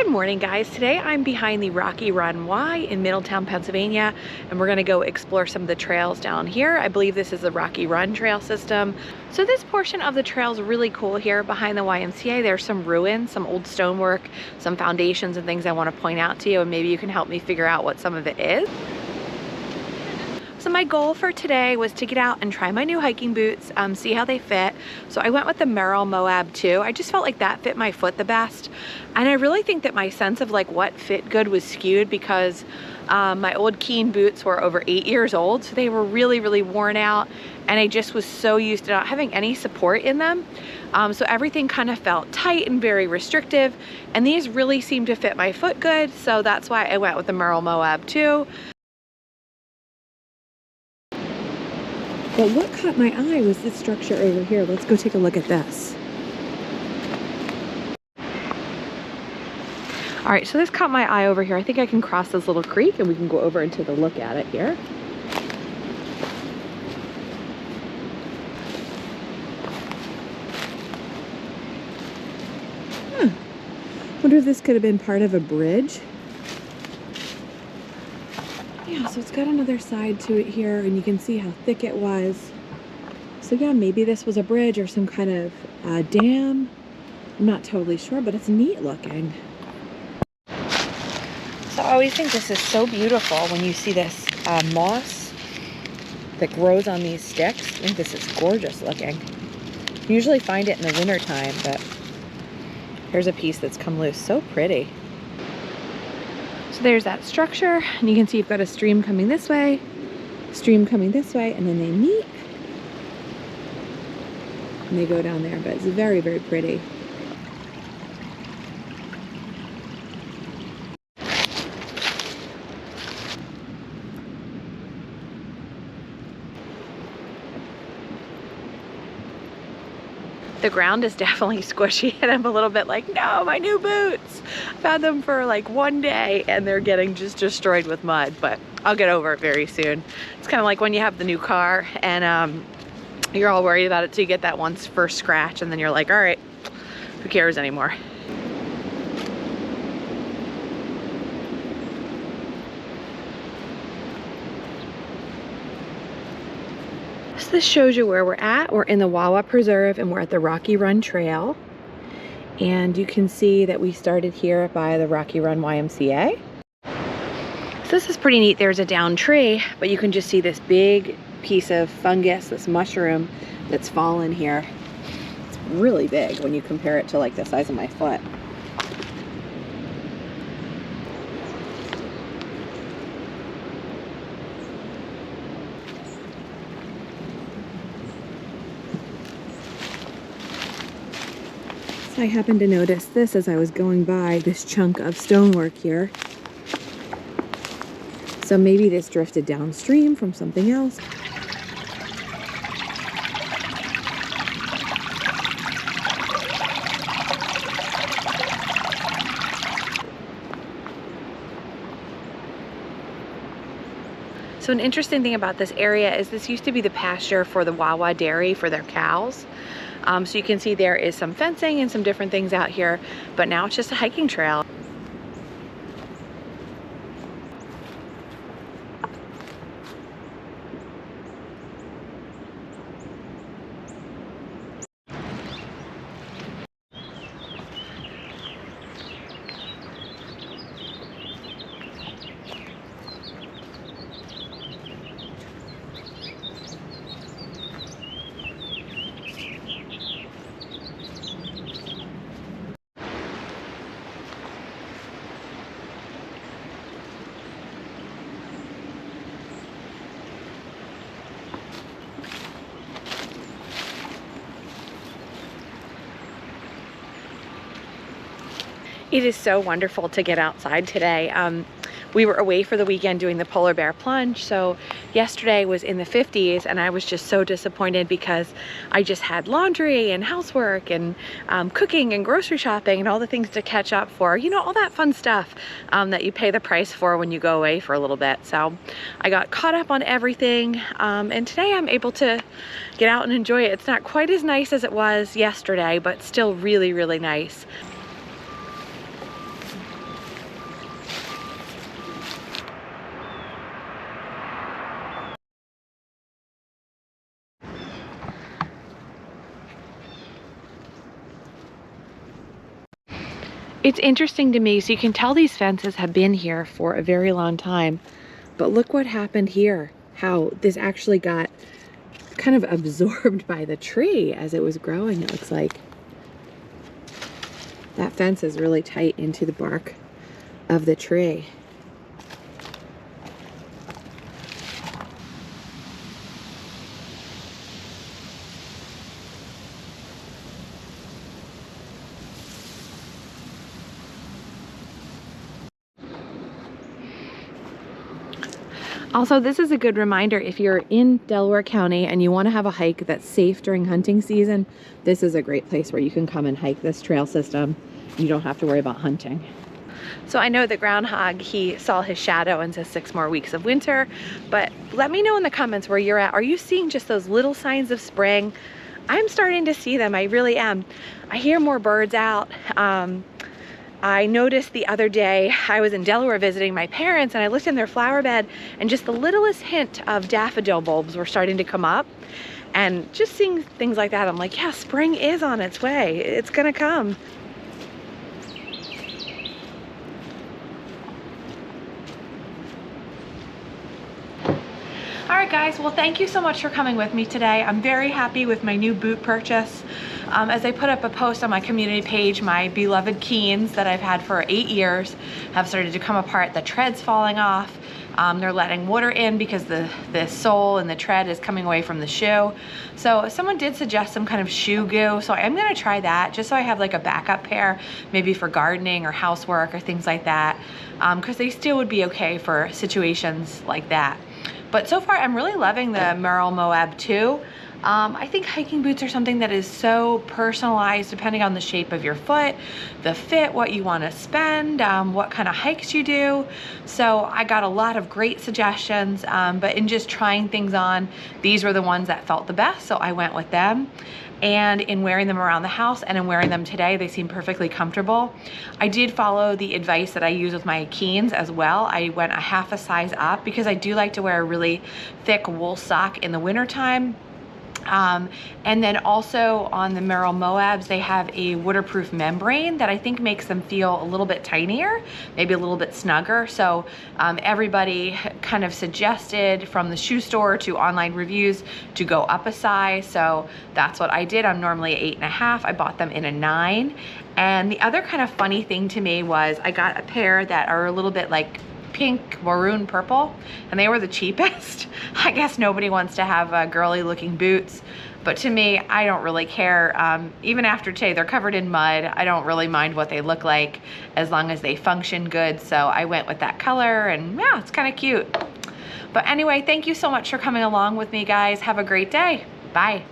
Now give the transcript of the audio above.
morning, guys. Today I'm behind the Rocky Run Y in Middletown, Pennsylvania, and we're gonna go explore some of the trails down here. I believe this is the Rocky Run trail system. So this portion of the trail is really cool here behind the YMCA. There's some ruins, some old stonework, some foundations and things I want to point out to you, and maybe you can help me figure out what some of it is. So my goal for today was to get out and try my new hiking boots, see how they fit. So I went with the Merrell Moab 2. I just felt like that fit my foot the best. And I really think that my sense of like what fit good was skewed because my old Keen boots were over 8 years old. So they were really, really worn out. And I just was so used to not having any support in them. So everything kind of felt tight and very restrictive. And these really seemed to fit my foot good. So that's why I went with the Merrell Moab 2. But what caught my eye was this structure over here. Let's go take a look at this. All right, so this caught my eye over here. I think I can cross this little creek and we can go over and take a look at it here. Wonder if this could have been part of a bridge. Yeah, so it's got another side to it here, and you can see how thick it was. So yeah, maybe this was a bridge or some kind of dam. I'm not totally sure, but it's neat looking. So I always think this is so beautiful when you see this moss that grows on these sticks. I think this is gorgeous looking. You usually find it in the winter time, but here's a piece that's come loose. So pretty. So there's that structure, and you can see you've got a stream coming this way, stream coming this way, and then they meet and they go down there, but it's very, very pretty. The ground is definitely squishy, and I'm a little bit like, no, my new boots. I've had them for like one day and they're getting just destroyed with mud, but I'll get over it very soon. It's kind of like when you have the new car and you're all worried about it till you get that one first scratch, and then you're like, all right, who cares anymore? So this shows you where we're at. We're in the Wawa Preserve and we're at the Rocky Run Trail. And you can see that we started here by the Rocky Run YMCA. So this is pretty neat. There's a downed tree, but you can just see this big piece of fungus, this mushroom that's fallen here. It's really big when you compare it to like the size of my foot. I happened to notice this as I was going by, this chunk of stonework here. So maybe this drifted downstream from something else. So an interesting thing about this area is this used to be the pasture for the Wawa dairy for their cows. So you can see there is some fencing and some different things out here, but now it's just a hiking trail. It is so wonderful to get outside today. We were away for the weekend doing the polar bear plunge, so yesterday was in the 50s and I was just so disappointed because I just had laundry and housework and cooking and grocery shopping and all the things to catch up for, you know, all that fun stuff that you pay the price for when you go away for a little bit. So I got caught up on everything, and today I'm able to get out and enjoy it. It's not quite as nice as it was yesterday, but still really, really nice. It's interesting to me, so you can tell these fences have been here for a very long time, but look what happened here, how this actually got kind of absorbed by the tree as it was growing. It looks like that fence is really tight into the bark of the tree. Also, this is a good reminder if you're in Delaware County and you want to have a hike that's safe during hunting season, this is a great place where you can come and hike this trail system. You don't have to worry about hunting. So I know the groundhog, he saw his shadow and says 6 more weeks of winter, but let me know in the comments where you're at. Are you seeing just those little signs of spring? I'm starting to see them, I really am. I hear more birds out. I noticed the other day, I was in Delaware visiting my parents and I looked in their flower bed and just the littlest hint of daffodil bulbs were starting to come up. And just seeing things like that, I'm like, yeah, spring is on its way. It's gonna come. All right, guys, well, thank you so much for coming with me today. I'm very happy with my new boot purchase. As I put up a post on my community page, my beloved Keens that I've had for 8 years have started to come apart. The tread's falling off. They're letting water in because the sole and the tread is coming away from the shoe. So someone did suggest some kind of shoe goo. So I'm gonna try that just so I have like a backup pair, maybe for gardening or housework or things like that. Because they still would be okay for situations like that. But so far, I'm really loving the Merrell Moab 2. I think hiking boots are something that is so personalized depending on the shape of your foot, the fit, what you want to spend, what kind of hikes you do. So I got a lot of great suggestions, but in just trying things on, these were the ones that felt the best, so I went with them. And in wearing them around the house and in wearing them today, they seem perfectly comfortable. I did follow the advice that I use with my Keens as well. I went a half a size up because I do like to wear a really thick wool sock in the wintertime. And then also on the Merrell Moabs, they have a waterproof membrane that I think makes them feel a little bit tinier, maybe a little bit snugger. So everybody kind of suggested, from the shoe store to online reviews, to go up a size. So that's what I did. I'm normally 8.5. I bought them in a 9. And the other kind of funny thing to me was I got a pair that are a little bit like pink, maroon, purple, and they were the cheapest. I guess nobody wants to have girly looking boots, but to me, I don't really care. Even after today, they're covered in mud. I don't really mind what they look like as long as they function good. So I went with that color, and yeah, it's kind of cute. But anyway, thank you so much for coming along with me, guys. Have a great day. Bye.